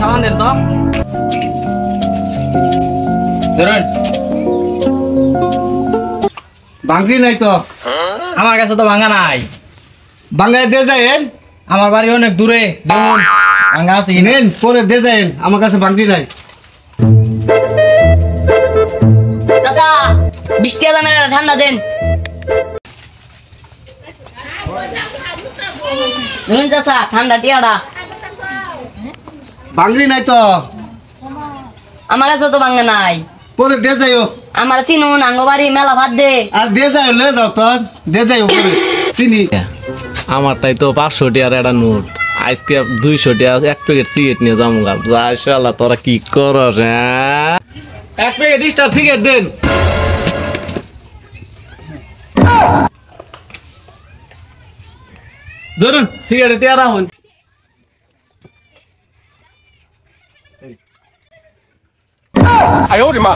সামান দেন তো ধরুন ভাঙি নাই তো আমার কাছে তো ভাঙা নাই ভাঙায় দিয়ে যায়েন আমার বাড়ি অনেক দূরে দেখুন ভাঙা আছে কি নেন পরে দিয়ে যায়েন আমার কাছে ভাঙি নাই চাচা 20 টাকা দামের একটা ঠান্ডা দেন নুন চাচা ঠান্ডা টিয়াটা ভাঙি নাই তো আমার কাছে তো ভাঙা নাই পরে দিয়ে যাইও আমার চিনুন আঙ্গবাড়ি মেলা ভাত দে আর দিয়ে যাইও লে যাও তো দিয়ে যাইও পরে চিনি আমারটাই তো 500 টাকার একটা নোট আজকে 200 টাকা এক প্যাকেট সিগারেট নিয়ে যাবো গা যা শালা তোরা কি করস হ্যাঁ এক প্যাকেট স্টার সিগারেট দেন ধরুন সিগারেট টিয়া রাখুন哎呦我的妈！